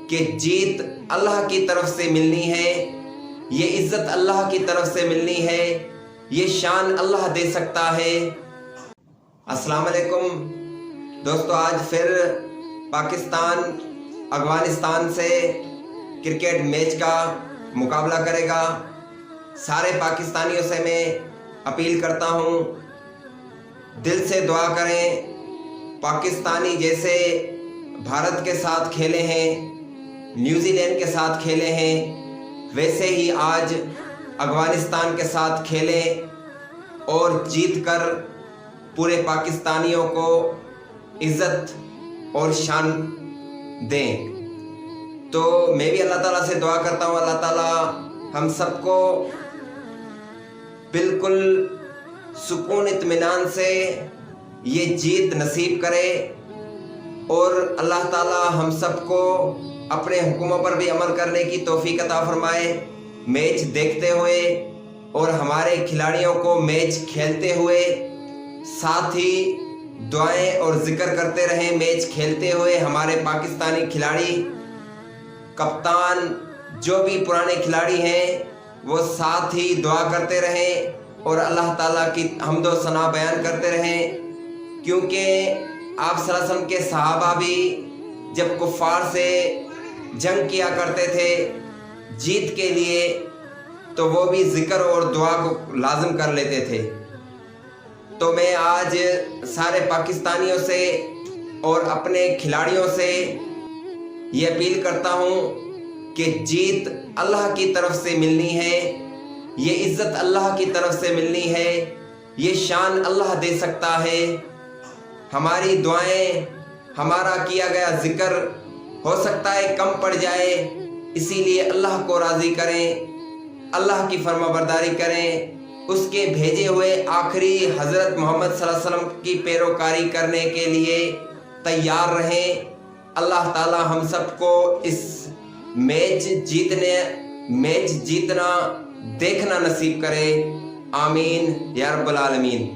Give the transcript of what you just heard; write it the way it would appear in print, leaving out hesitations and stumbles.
کہ جیت اللہ کی طرف سے ملنی ہے، یہ عزت اللہ کی طرف سے ملنی ہے، یہ شان اللہ دے سکتا ہے۔ السلام علیکم دوستو، آج پھر پاکستان افغانستان سے کرکٹ میچ کا مقابلہ کرے گا۔ سارے پاکستانیوں سے میں اپیل کرتا ہوں، دل سے دعا کریں۔ پاکستانی جیسے بھارت کے ساتھ کھیلے ہیں، نیوزی لینڈ کے ساتھ کھیلے ہیں، ویسے ہی آج افغانستان کے ساتھ کھیلیں اور جیت کر پورے پاکستانیوں کو عزت اور شان دیں۔ تو میں بھی اللہ تعالیٰ سے دعا کرتا ہوں، اللہ تعالیٰ ہم سب کو بالکل سکون اطمینان سے یہ جیت نصیب کرے، اور اللہ تعالیٰ ہم سب کو اپنے حکموں پر بھی عمل کرنے کی توفیق عطا فرمائے۔ میچ دیکھتے ہوئے اور ہمارے کھلاڑیوں کو میچ کھیلتے ہوئے ساتھ ہی دعائیں اور ذکر کرتے رہیں۔ میچ کھیلتے ہوئے ہمارے پاکستانی کھلاڑی، کپتان، جو بھی پرانے کھلاڑی ہیں، وہ ساتھ ہی دعا کرتے رہیں اور اللہ تعالیٰ کی حمد و ثنا بیان کرتے رہیں، کیونکہ آپ صلی اللہ علیہ وسلم کے صحابہ بھی جب کفار سے جنگ کیا کرتے تھے جیت کے لیے، تو وہ بھی ذکر اور دعا کو لازم کر لیتے تھے۔ تو میں آج سارے پاکستانیوں سے اور اپنے کھلاڑیوں سے یہ اپیل کرتا ہوں کہ جیت اللہ کی طرف سے ملنی ہے، یہ عزت اللہ کی طرف سے ملنی ہے، یہ شان اللہ دے سکتا ہے۔ ہماری دعائیں، ہمارا کیا گیا ذکر ہو سکتا ہے کم پڑ جائے، اسی لیے اللہ کو راضی کریں، اللہ کی فرما برداری کریں، اس کے بھیجے ہوئے آخری حضرت محمد صلی اللہ علیہ وسلم کی پیروکاری کرنے کے لیے تیار رہیں۔ اللہ تعالی ہم سب کو اس میچ جیتنا دیکھنا نصیب کرے۔ آمین یا رب العالمین۔